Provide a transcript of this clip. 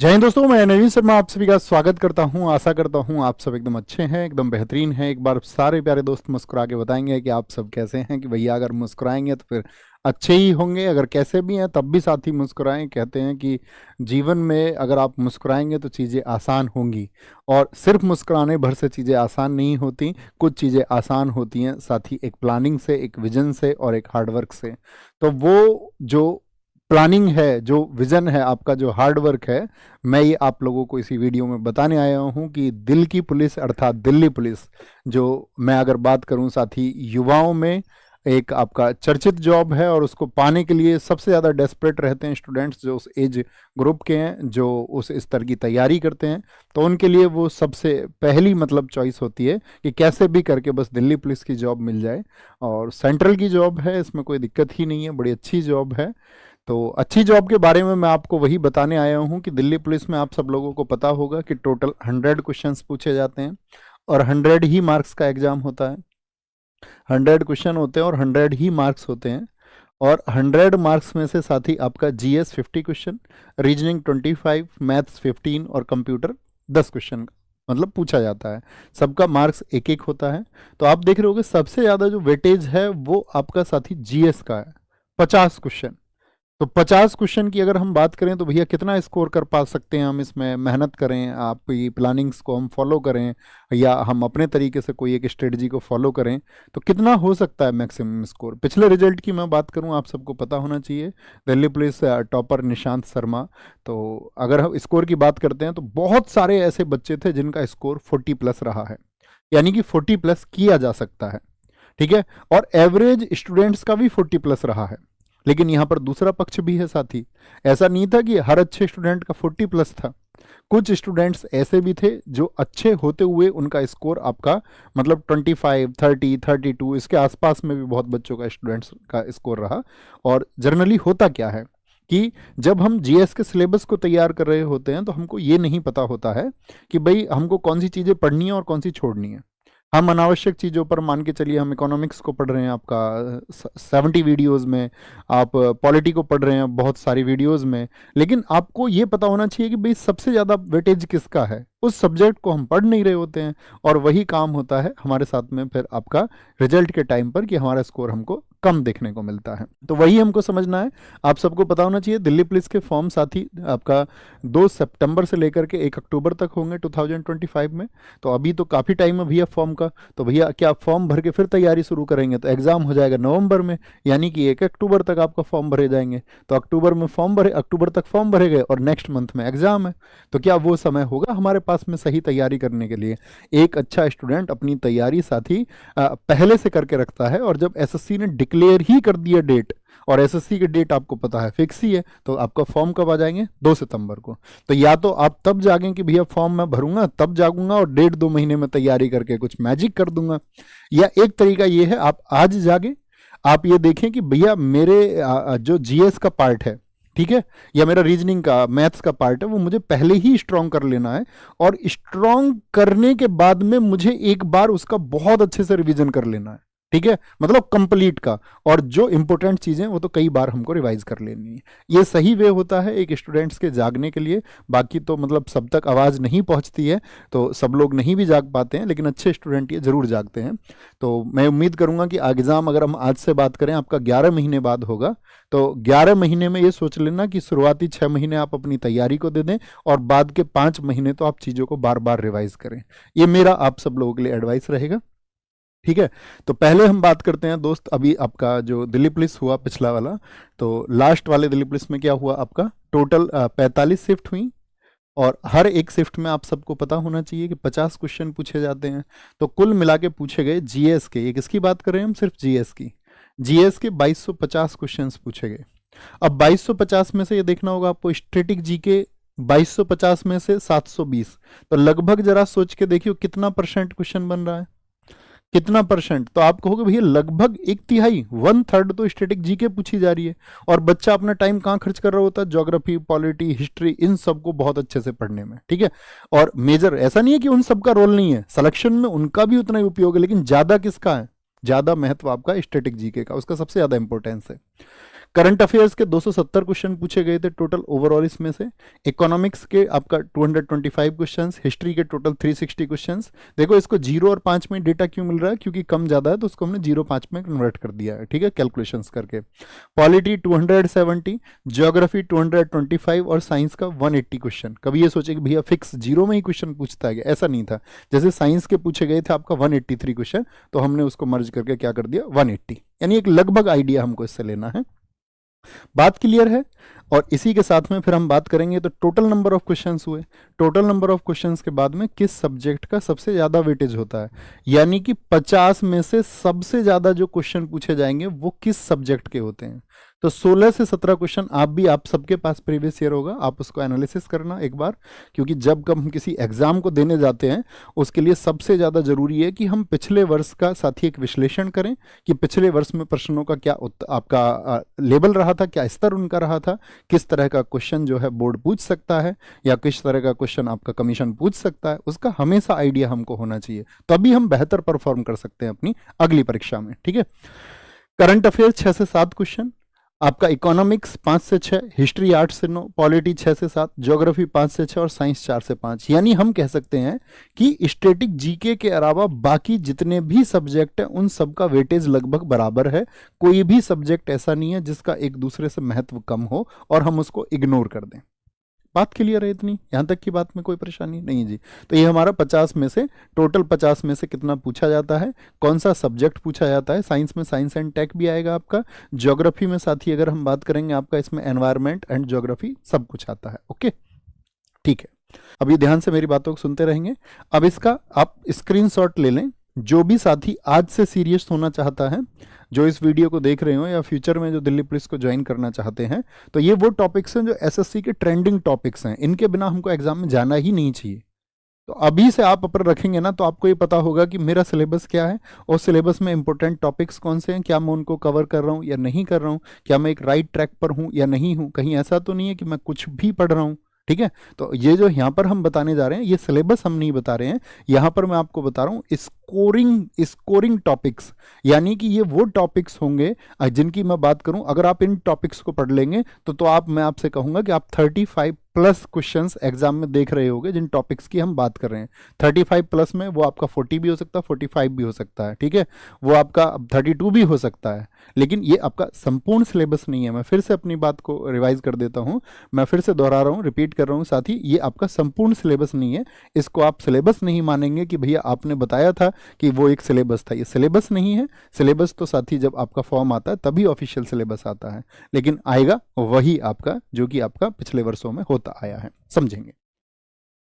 जय हिंद दोस्तों, मैं नवीन शर्मा आप सभी का स्वागत करता हूं। आशा करता हूं आप सब एकदम अच्छे हैं, एकदम बेहतरीन हैं। एक बार सारे प्यारे दोस्त मुस्कुरा के बताएंगे कि आप सब कैसे हैं। कि भैया अगर मुस्कुराएंगे तो फिर अच्छे ही होंगे, अगर कैसे भी हैं तब भी साथ ही मुस्कुराएं। कहते हैं कि जीवन में अगर आप मुस्कुराएंगे तो चीज़ें आसान होंगी, और सिर्फ मुस्कुराने भर से चीज़ें आसान नहीं होती। कुछ चीज़ें आसान होती हैं साथ ही एक प्लानिंग से, एक विजन से और एक हार्डवर्क से। तो वो जो प्लानिंग है, जो विजन है आपका, जो हार्ड वर्क है, मैं ये आप लोगों को इसी वीडियो में बताने आया हूँ कि दिल की पुलिस अर्थात दिल्ली पुलिस, जो मैं अगर बात करूँ साथी युवाओं में एक आपका चर्चित जॉब है, और उसको पाने के लिए सबसे ज़्यादा डेस्परेट रहते हैं स्टूडेंट्स जो उस एज ग्रुप के हैं, जो उस स्तर की तैयारी करते हैं। तो उनके लिए वो सबसे पहली मतलब चॉइस होती है कि कैसे भी करके बस दिल्ली पुलिस की जॉब मिल जाए। और सेंट्रल की जॉब है, इसमें कोई दिक्कत ही नहीं है, बड़ी अच्छी जॉब है। तो अच्छी जॉब के बारे में मैं आपको वही बताने आया हूँ कि दिल्ली पुलिस में आप सब लोगों को पता होगा कि टोटल 100 क्वेश्चंस पूछे जाते हैं, और 100 ही मार्क्स का एग्जाम होता है। 100 क्वेश्चन होते हैं और 100 ही मार्क्स होते हैं। और 100 मार्क्स में से साथ ही आपका जीएस 50 क्वेश्चन, रीजनिंग 25, मैथ्स 15 और कंप्यूटर 10 क्वेश्चन मतलब पूछा जाता है। सबका मार्क्स एक एक होता है। तो आप देख रहे होगे सबसे ज़्यादा जो वेटेज है वो आपका साथी जीएस का है, 50 क्वेश्चन। तो 50 क्वेश्चन की अगर हम बात करें तो भैया कितना स्कोर कर पा सकते हैं हम इसमें, मेहनत करें, आप ये प्लानिंग्स को हम फॉलो करें, या हम अपने तरीके से कोई एक स्ट्रेटजी को फॉलो करें, तो कितना हो सकता है मैक्सिमम स्कोर। पिछले रिजल्ट की मैं बात करूं, आप सबको पता होना चाहिए, दिल्ली पुलिस टॉपर निशांत शर्मा। तो अगर हम स्कोर की बात करते हैं तो बहुत सारे ऐसे बच्चे थे जिनका स्कोर 40 प्लस रहा है, यानी कि 40 प्लस किया जा सकता है। ठीक है, और एवरेज स्टूडेंट्स का भी 40 प्लस रहा है। लेकिन यहाँ पर दूसरा पक्ष भी है साथी, ऐसा नहीं था कि हर अच्छे स्टूडेंट का 40 प्लस था। कुछ स्टूडेंट्स ऐसे भी थे जो अच्छे होते हुए उनका स्कोर आपका मतलब 25, 30, 32 इसके आसपास में भी बहुत बच्चों का स्टूडेंट्स का स्कोर रहा। और जनरली होता क्या है कि जब हम जीएस के सिलेबस को तैयार कर रहे होते हैं तो हमको ये नहीं पता होता है कि भाई हमको कौन सी चीज़ें पढ़नी है और कौन सी छोड़नी है। हम अनावश्यक चीज़ों पर मान के चलिए, हम इकोनॉमिक्स को पढ़ रहे हैं आपका 70 वीडियोस में, आप पॉलिटी को पढ़ रहे हैं बहुत सारी वीडियोस में, लेकिन आपको ये पता होना चाहिए कि भाई सबसे ज़्यादा वेटेज किसका है। उस सब्जेक्ट को हम पढ़ नहीं रहे होते हैं, और वही काम होता है हमारे साथ में फिर आपका रिजल्ट के टाइम पर कि हमारा स्कोर हमको कम देखने को मिलता है। तो वही हमको समझना है। आप सबको पता होना चाहिए दिल्ली पुलिस के फॉर्म साथी आपका 2 सितंबर से लेकर के 1 अक्टूबर तक होंगे 2025 में। तो अभी तो काफ़ी टाइम है भैया फॉर्म का। तो भैया क्या फॉर्म भर के फिर तैयारी शुरू करेंगे तो एग्ज़ाम हो जाएगा नवंबर में, यानी कि 1 अक्टूबर तक आपका फॉर्म भरे जाएंगे। तो अक्टूबर में फॉर्म भरे, अक्टूबर तक फॉर्म भरे गए और नेक्स्ट मंथ में एग्ज़ाम है। तो क्या वो समय होगा हमारे पास में सही तैयारी करने के लिए। एक अच्छा स्टूडेंट अपनी तैयारी साथी पहले से करके रखता है, और जब एसएससी ने डिक्लेयर ही कर दिया डेट, और एसएससी की डेट आपको पता है फिक्स ही है, तो आपका फॉर्म कब आ जाएंगे 2 सितंबर को। तो या तो आप तब जागें कि भैया फॉर्म मैं भरूंगा तब जागूंगा और 1.5-2 महीने में तैयारी करके कुछ मैजिक कर दूंगा, या एक तरीका ये है आप आज जागे, आप ये देखें कि भैया मेरे जो जीएस का पार्ट है, ठीक है, या मेरा रीजनिंग का मैथ्स का पार्ट है, वो मुझे पहले ही स्ट्रांग कर लेना है, और स्ट्रांग करने के बाद में मुझे एक बार उसका बहुत अच्छे से रिवीजन कर लेना है। ठीक है, मतलब कंप्लीट का, और जो इंपॉर्टेंट चीजें वो तो कई बार हमको रिवाइज कर लेनी है। ये सही वे होता है एक स्टूडेंट्स के जागने के लिए। बाकी तो मतलब सब तक आवाज़ नहीं पहुंचती है, तो सब लोग नहीं भी जाग पाते हैं, लेकिन अच्छे स्टूडेंट ये जरूर जागते हैं। तो मैं उम्मीद करूंगा कि एग्जाम अगर हम आज से बात करें आपका 11 महीने बाद होगा, तो 11 महीने में ये सोच लेना कि शुरुआती 6 महीने आप अपनी तैयारी को दे दें, और बाद के 5 महीने तो आप चीज़ों को बार बार रिवाइज करें। ये मेरा आप सब लोगों के लिए एडवाइस रहेगा। ठीक है, तो पहले हम बात करते हैं दोस्त, अभी आपका जो दिल्ली पुलिस हुआ पिछला वाला, तो लास्ट वाले दिल्ली पुलिस में क्या हुआ आपका, टोटल 45 शिफ्ट हुई, और हर एक शिफ्ट में आप सबको पता होना चाहिए कि 50 क्वेश्चन पूछे जाते हैं। तो कुल मिला के पूछे गए जीएस के, एक इसकी बात करें हम सिर्फ जीएस की, जीएस के 2250 क्वेश्चंस पूछे गए। अब 2250 में से ये देखना होगा आपको, स्टैटिक जीके 2250 में से 720, तो लगभग जरा सोच के देखियो कितना परसेंट क्वेश्चन बन रहा है, कितना परसेंट। तो आप कहोगे भैया लगभग 1/3, 1/3 तो स्टैटिक जीके पूछी जा रही है, और बच्चा अपना टाइम कहाँ खर्च कर रहा होता है, ज्योग्राफी, पॉलिटी, हिस्ट्री, इन सबको बहुत अच्छे से पढ़ने में। ठीक है, और मेजर ऐसा नहीं है कि उन सबका रोल नहीं है, सिलेक्शन में उनका भी उतना ही उपयोग है, लेकिन ज्यादा किसका है, ज्यादा महत्व आपका स्टैटिक जीके का, उसका सबसे ज्यादा इंपॉर्टेंस है। करंट अफेयर्स के 270 क्वेश्चन पूछे गए थे टोटल ओवरऑल इसमें से। इकोनॉमिक्स के आपका 225 क्वेश्चंस, हिस्ट्री के टोटल 360 क्वेश्चंस। देखो इसको 0 और 5 में डेटा क्यों मिल रहा है, क्योंकि कम ज्यादा है तो उसको हमने 0-5 में कन्वर्ट कर दिया है, ठीक है, कैलकुलेशंस करके। पॉलिटी 270, ज्योग्राफी 225 और साइंस का 180 क्वेश्चन। कभी ये सोचे कि भैया फिक्स 0 में ही क्वेश्चन पूछता है, ऐसा नहीं था। जैसे साइंस के पूछे गए थे आपका 183 क्वेश्चन, तो हमने उसको मर्ज करके क्या कर दिया 180, यानी एक लगभग आइडिया हमको इससे लेना है। बात क्लियर है। और इसी के साथ में फिर हम बात करेंगे तो टोटल नंबर ऑफ क्वेश्चंस हुए। टोटल नंबर ऑफ क्वेश्चंस के बाद में किस सब्जेक्ट का सबसे ज्यादा वेटेज होता है, यानी कि 50 में से सबसे ज्यादा जो क्वेश्चन पूछे जाएंगे वो किस सब्जेक्ट के होते हैं। तो 16 से 17 क्वेश्चन आप सबके पास प्रीवियस ईयर होगा, आप उसको एनालिसिस करना एक बार, क्योंकि जब हम किसी एग्जाम को देने जाते हैं उसके लिए सबसे ज्यादा जरूरी है कि हम पिछले वर्ष का साथ ही एक विश्लेषण करें कि पिछले वर्ष में प्रश्नों का क्या आपका लेवल रहा था, क्या स्तर उनका रहा था, किस तरह का क्वेश्चन जो है बोर्ड पूछ सकता है या किस तरह का क्वेश्चन आपका कमीशन पूछ सकता है, उसका हमेशा आइडिया हमको होना चाहिए, तभी हम बेहतर परफॉर्म कर सकते हैं अपनी अगली परीक्षा में, ठीक है। करंट अफेयर 6 से 7 क्वेश्चन, आपका इकोनॉमिक्स 5 से 6, हिस्ट्री 8 से 9, पॉलिटी 6 से 7, ज्योग्राफी 5 से 6 और साइंस 4 से 5। यानी हम कह सकते हैं कि स्टैटिक जीके के अलावा बाकी जितने भी सब्जेक्ट हैं उन सब का वेटेज लगभग बराबर है। कोई भी सब्जेक्ट ऐसा नहीं है जिसका एक दूसरे से महत्व कम हो और हम उसको इग्नोर कर दें। बात क्लियर है इतनी, यहां तक की बात में कोई परेशानी नहीं जी। तो ये हमारा 50 में से, टोटल 50 में से कितना पूछा जाता है, कौन सा सब्जेक्ट पूछा जाता है। साइंस में साइंस एंड टेक भी आएगा आपका, ज्योग्राफी में साथ ही अगर हम बात करेंगे आपका इसमें एनवायरमेंट एंड ज्योग्राफी सब कुछ आता है। ओके, ठीक है। अब ये ध्यान से मेरी बातों को सुनते रहेंगे। अब इसका आप स्क्रीनशॉट ले लें। जो भी साथी आज से सीरियस होना चाहता है, जो इस वीडियो को देख रहे हो या फ्यूचर में जो दिल्ली पुलिस को ज्वाइन करना चाहते हैं, तो ये वो टॉपिक्स हैं जो एसएससी के ट्रेंडिंग टॉपिक्स हैं, इनके बिना हमको एग्जाम में जाना ही नहीं चाहिए। तो अभी से आप अपर रखेंगे ना तो आपको ये पता होगा कि मेरा सिलेबस क्या है और सिलेबस में इंपॉर्टेंट टॉपिक्स कौन से हैं, क्या मैं उनको कवर कर रहा हूँ या नहीं कर रहा हूँ, क्या मैं एक राइट ट्रैक पर हूँ या नहीं हूँ, कहीं ऐसा तो नहीं है कि मैं कुछ भी पढ़ रहा हूँ, ठीक है। तो ये जो यहाँ पर हम बताने जा रहे हैं ये सिलेबस हम नहीं बता रहे हैं, यहाँ पर मैं आपको बता रहा हूँ स्कोरिंग टॉपिक्स, यानी कि ये वो टॉपिक्स होंगे जिनकी मैं बात करूं, अगर आप इन टॉपिक्स को पढ़ लेंगे तो मैं आपसे कहूंगा कि आप 35 प्लस क्वेश्चंस एग्जाम में देख रहे होंगे जिन टॉपिक्स की हम बात कर रहे हैं। 35 प्लस में वो आपका 40 भी हो सकता है, 45 भी हो सकता है, ठीक है, वो आपका 32 भी हो सकता है, लेकिन ये आपका संपूर्ण सिलेबस नहीं है। मैं फिर से अपनी बात को रिवाइज कर देता हूं, मैं फिर से दोहरा रहा हूं, रिपीट कर रहा हूं साथी, ये आपका संपूर्ण सिलेबस नहीं है। इसको आप सिलेबस नहीं मानेंगे कि भैया आपने बताया था कि वो एक सिलेबस था, ये सिलेबस नहीं है। सिलेबस तो साथी जब आपका फॉर्म आता है तभी ऑफिशियल सिलेबस आता है, लेकिन आएगा वही आपका जो कि आपका पिछले वर्षों में होता आया है, समझेंगे।